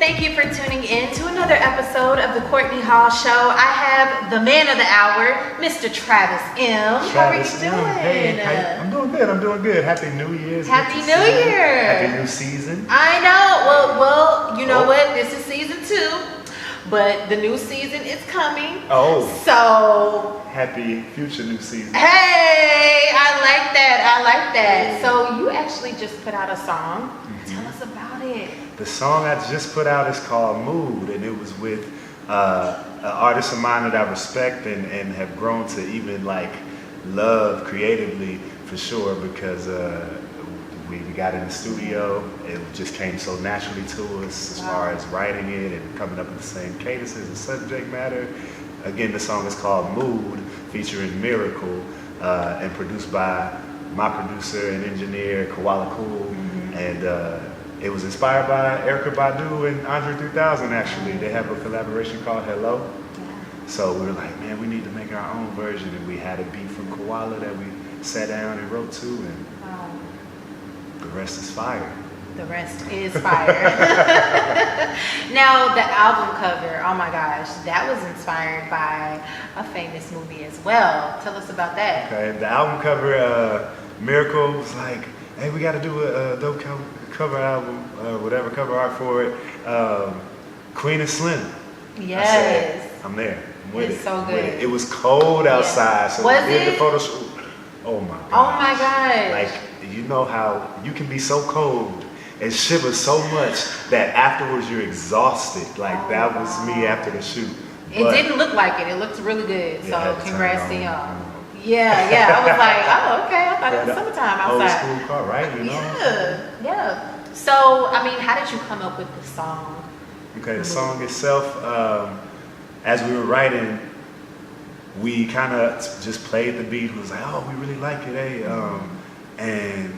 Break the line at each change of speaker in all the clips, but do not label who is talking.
Thank you for tuning in to another episode of the Courtney Hall Show. I have the man of the hour, Mr. Travis M. How are you doing?
Hey, I'm doing good. I'm doing good. Happy New Year's.
Happy New Year.
Happy new season.
I know. Well, you know what? This is season 2, but the new season is coming.
Oh.
So.
Happy future new season.
Hey, I like that. So you actually just put out a song. Mm-hmm. Tell us about it.
The song I just put out is called Mood, and it was with an artist of mine that I respect and have grown to even like love creatively for sure, because we got in the studio. It just came so naturally to us as far as writing it and coming up with the same cadences and subject matter. Again, the song is called Mood, featuring Miracle, and produced by my producer and engineer, Koala Cool. Mm-hmm. And it was inspired by Erykah Badu and Andre 3000, actually. They have a collaboration called Hello. Yeah. So we were like, man, we need to make our own version. And we had a beat from Koala that we sat down and wrote to, and the rest is fire.
The rest is fire. Now, the album cover, oh my gosh, that was inspired by a famous movie as well. Tell us about that.
Okay, the album cover, Miracle was like, hey, we got to do a dope cover album, whatever, cover art for it. Queen and Slim.
Yes.
I said, I'm there. I'm with
it's
it.
so good.
It was cold outside, so
was
we did
it?
the photo shoot. Oh my god.
Oh my god.
Like, you know how you can be so cold and shiver so much that afterwards you're exhausted. Like, that was me after the shoot.
It didn't look like it. It looked really good.
Yeah,
so congrats to y'all. Yeah. I was like, oh, okay. I thought it was summertime outside.
Old school car, right? You know?
Yeah. So, I mean, how did you come up with the song?
Okay, the song itself, as we were writing, we kind of just played the beat. We was like, oh, we really like it, eh? And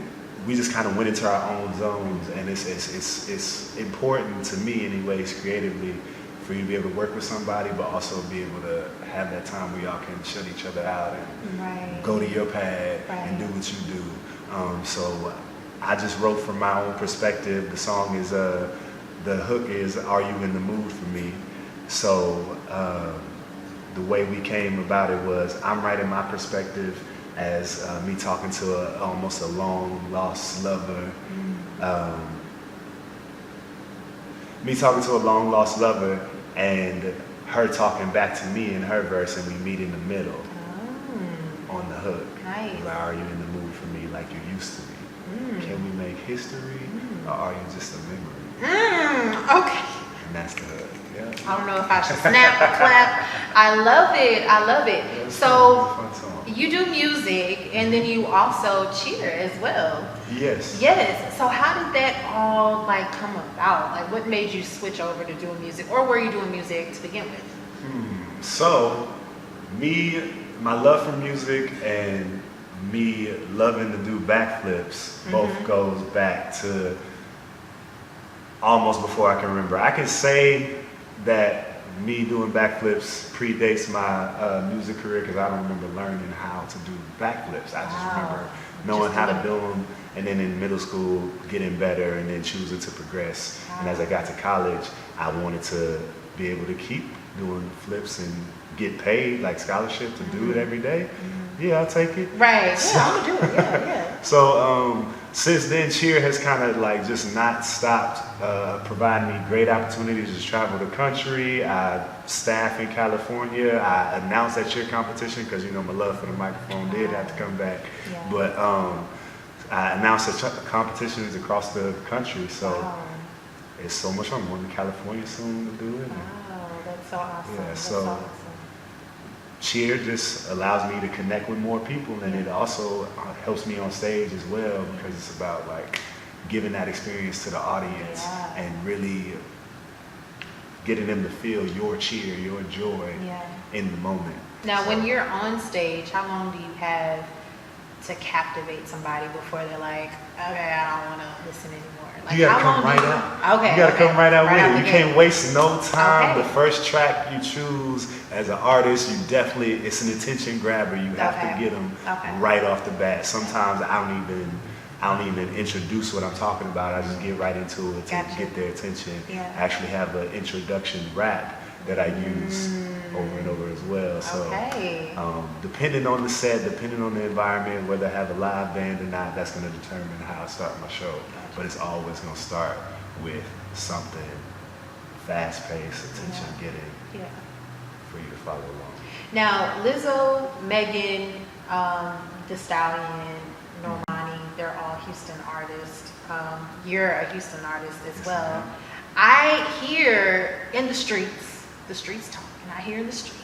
we just kind of went into our own zones. And it's important to me, anyways, creatively, for you to be able to work with somebody, but also be able to have that time where y'all can shut each other out and go to your pad and do what you do. So I just wrote from my own perspective. The song is, the hook is, are you in the mood for me? So the way we came about it was, I'm writing my perspective as me talking to almost a long lost lover. Me talking to a long lost lover, and her talking back to me in her verse, and we meet in the middle on the hook.
Nice.
Like, are you in the mood for me like you used to be? Can we make history, or are you just a memory?
Okay.
And that's the hook. Yeah.
I don't know if I should snap or clap. I love it.
Yeah,
So
fun song.
you do music, and then you also cheer as well.
Yes.
So how did that all like come about? Like, what made you switch over to doing music, or were you doing music to begin with?
So, my love for music and me loving to do backflips both goes back to almost before I can remember. I can say that me doing backflips predates my music career, because I don't remember learning how to do backflips. I just remember knowing how to do them, and then in middle school getting better, and then choosing to progress. And as I got to college, I wanted to be able to keep doing flips and get paid, like scholarship, to do it every day. Yeah, I'll take it.
Right. Yeah, I'm gonna do it. Yeah.
So since then, cheer has kind of like just not stopped providing me great opportunities to travel the country. I staff in California. I announced that cheer competition because, you know, my love for the microphone did have to come back. Yeah. But I announced that competitions across the country. So it's so much fun. I'm going to California soon to do it.
Wow, that's so awesome.
Yeah,
that's
so
awesome.
cheer just allows me to connect with more people, and it also helps me on stage as well, because it's about like giving that experience to the audience and really getting them to feel your cheer, your joy in the moment.
Now, when you're on stage, how long do you have to captivate somebody before they're like, okay, I don't want to listen anymore? Like,
you gotta come right out.
Okay.
You gotta come right out with it. You can't waste no time.
Okay.
The first track you choose as an artist, it's an attention grabber. You have to get them right off the bat. Sometimes I don't even I don't even introduce what I'm talking about. I just get right into it to get their attention.
Yeah.
I actually have an introduction rap that I use over and over as well. So depending on the set, depending on the environment, whether I have a live band or not, that's going to determine how I start my show. But it's always going to start with something fast-paced, attention-getting for you to follow along.
Now, Lizzo, Megan, The Stallion, Normani, they're all Houston artists. You're a Houston artist as well. I hear in the streets talking, I hear in the streets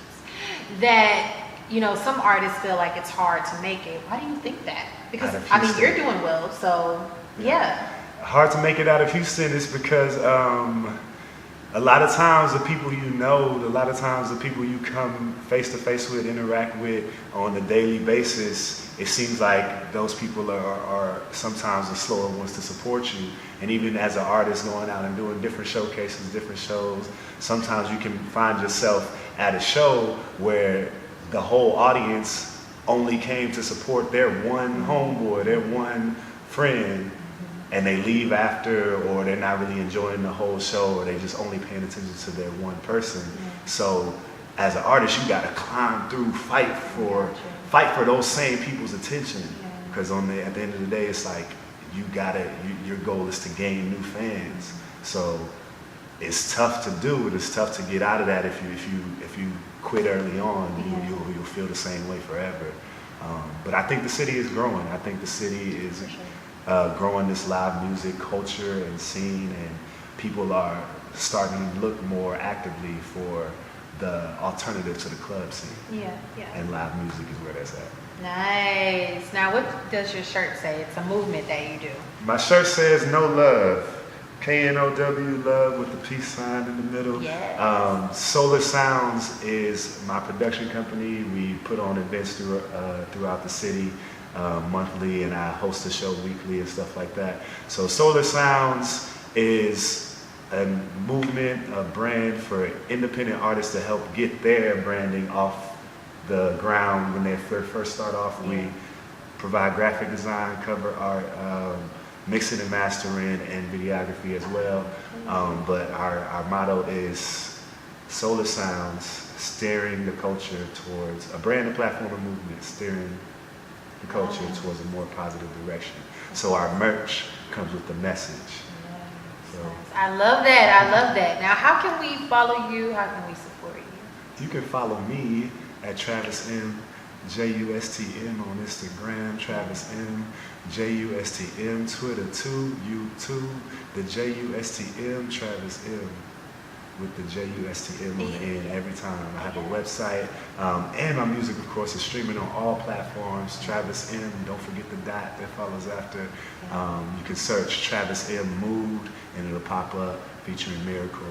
that, you know, some artists feel like it's hard to make it. Why do you think that? Because, I mean, you're doing well, so yeah.
Hard to make it out of Houston is because a lot of times the people you know, a lot of times the people you come face to face with, interact with on a daily basis, it seems like those people are sometimes the slower ones to support you. And even as an artist going out and doing different showcases, different shows, sometimes you can find yourself at a show where the whole audience only came to support their one homeboy, their one friend, and they leave after, or they're not really enjoying the whole show, or they just only paying attention to their one person. So as an artist, you got to climb through, fight for those same people's attention. Because at the end of the day, it's like your goal is to gain new fans. So it's tough to do it. It's tough to get out of that. If you quit early on, you'll feel the same way forever. But I think the city is growing. I think the city is growing this live music culture and scene, and people are starting to look more actively for the alternative to the club scene. And live music is where that's at.
Nice. Now, what does your shirt say? It's a movement that you do.
My shirt says "No Love," K-N-O-W, love with the peace sign in the middle.
Yes.
Solar Sounds is my production company. We put on events throughout the city monthly, and I host a show weekly and stuff like that. So Solar Sounds is a movement, a brand for independent artists to help get their branding off the ground when they first start off. We provide graphic design, cover art, mixing and mastering, and videography as well. But our motto is Solar Sounds, steering the culture towards a brand, a platform, a movement, steering the culture towards a more positive direction. So our merch comes with the message. So,
I love that. Now, how can we follow you? How can we support you?
You can follow me at Travis M, JUSTM on Instagram, Travis M, JUSTM, Twitter too, YouTube, the JUSTM, Travis M, with the JUSTM on the end every time. I have a website, and my music, of course, is streaming on all platforms. Travis M, don't forget the dot that follows after. You can search Travis M Mood, and it'll pop up featuring Miracle.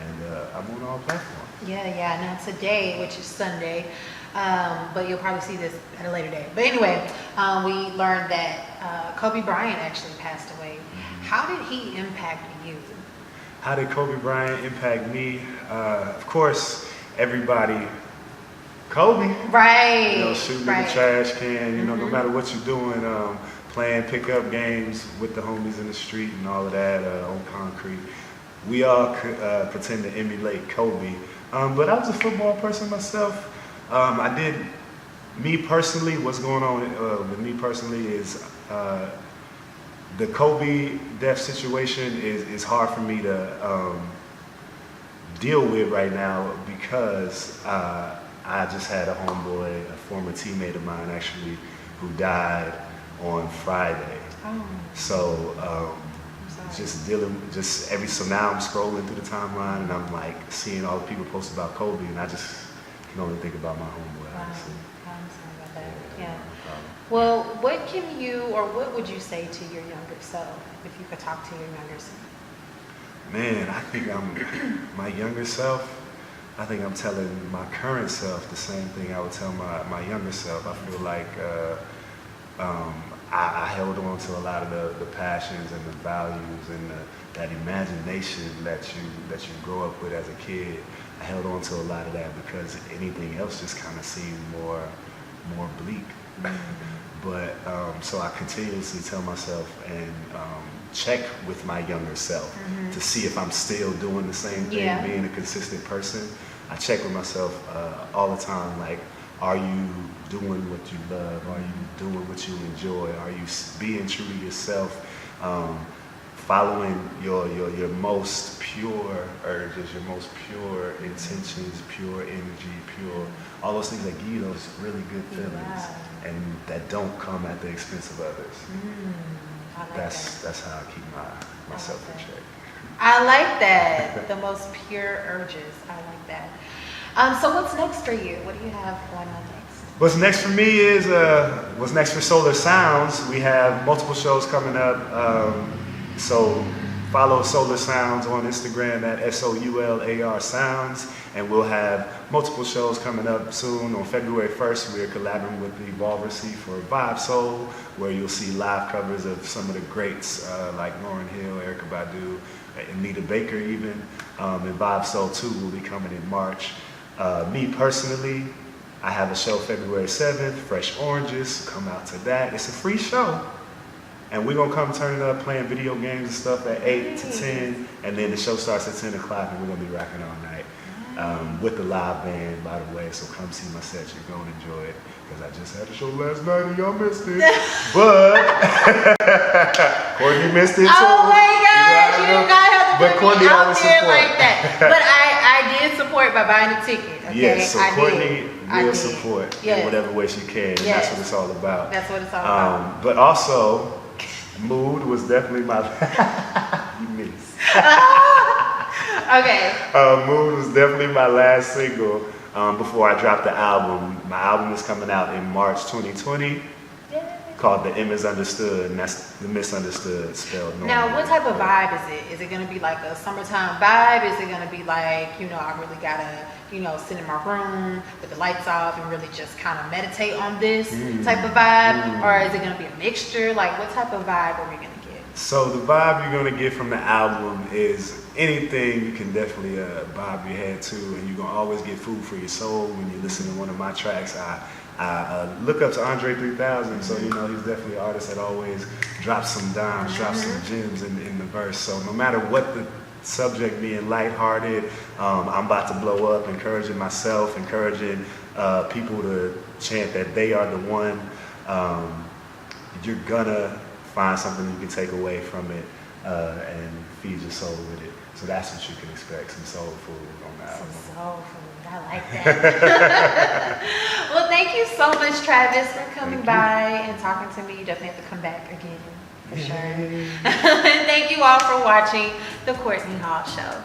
And I'm on all platforms.
Now today, which is Sunday, but you'll probably see this at a later date. But anyway, we learned that Kobe Bryant actually passed away. How did he impact you?
How did Kobe Bryant impact me? Of course, everybody, Kobe.
Right.
You know, shooting in the trash can, you know, no matter what you're doing, playing pickup games with the homies in the street and all of that on concrete. We all pretend to emulate Kobe. But I was a football person myself. Me personally, what's going on with me personally is the Kobe death situation is hard for me to deal with right now because I just had a homeboy, a former teammate of mine actually, who died on Friday. So so now I'm scrolling through the timeline and I'm like seeing all the people post about Kobe, and I just can only think about my homeboy. Honestly.
I'm sorry about that. Yeah. Well, what would you say to your younger self if you could talk to your younger self?
Man, I think my younger self. I think I'm telling my current self the same thing I would tell my younger self. I feel like I held on to a lot of the passions and the values and that imagination that you grow up with as a kid. I held on to a lot of that because anything else just kind of seemed more bleak. But so I continuously tell myself and check with my younger self to see if I'm still doing the same thing, being a consistent person. I check with myself all the time, like, are you doing what you love? Are you doing what you enjoy? Are you being true to yourself? Following your most pure urges, your most pure intentions, pure energy, pure, all those things that give you those really good feelings and that don't come at the expense of others. That's how I keep myself in check.
I like that. The most pure urges. I like that. So what's next for you? What do you have going on next?
What's next for me is what's next for Solar Sounds. We have multiple shows coming up. So follow Solar Sounds on Instagram at SOULAR Sounds, and we'll have multiple shows coming up soon. On February 1st, we're collaborating with the Evolvercy for Vibe Soul, where you'll see live covers of some of the greats like Lauryn Hill, Erykah Badu, Anita Baker even. And Vibe Soul 2 will be coming in March. Me personally, I have a show February 7th, Fresh Oranges. Come out to that. It's a free show. And we're going to come turn it up, playing video games and stuff at 8 to 10. And then the show starts at 10 o'clock, and we're going to be rocking all night with the live band, by the way. So come see my set. You're going to enjoy it. Because I just had a show last night, and y'all missed it. But Courtney missed it, too.
Oh, my gosh. You did not have to
But
put me
Courtney
out
always
there
support.
like that. But I did support by buying a ticket. Okay?
Yes, so Courtney will
did.
support in whatever way she can. And that's what it's all about.
That's what it's all about.
But also, Mood was definitely my you missed.
Okay.
Mood was definitely my last single before I dropped the album. My album is coming out in March 2020, called The Misunderstood, and that's the misunderstood spelled normally.
Now, what type of vibe is it? Is it going to be like a summertime vibe? Is it going to be like, I really got to, sit in my room with the lights off and really just kind of meditate on this type of vibe? Or is it going to be a mixture? Like, what type of vibe are we going to get?
So the vibe you're going to get from the album is anything you can definitely bob your head to, and you're going to always get food for your soul when you listen to one of my tracks. I look up to Andre 3000, so he's definitely an artist that always drops some dimes, drops some gems in the verse. So no matter what the subject being lighthearted, I'm about to blow up, encouraging myself, encouraging people to chant that they are the one. You're gonna find something you can take away from it and feed your soul with it. So that's what you can expect, some soul food on the album.
Some soul food. I like that. Well, thank you so much, Travis, for coming by and talking to me. You definitely have to come back again, for sure. And thank you all for watching The Courtney Hall Show.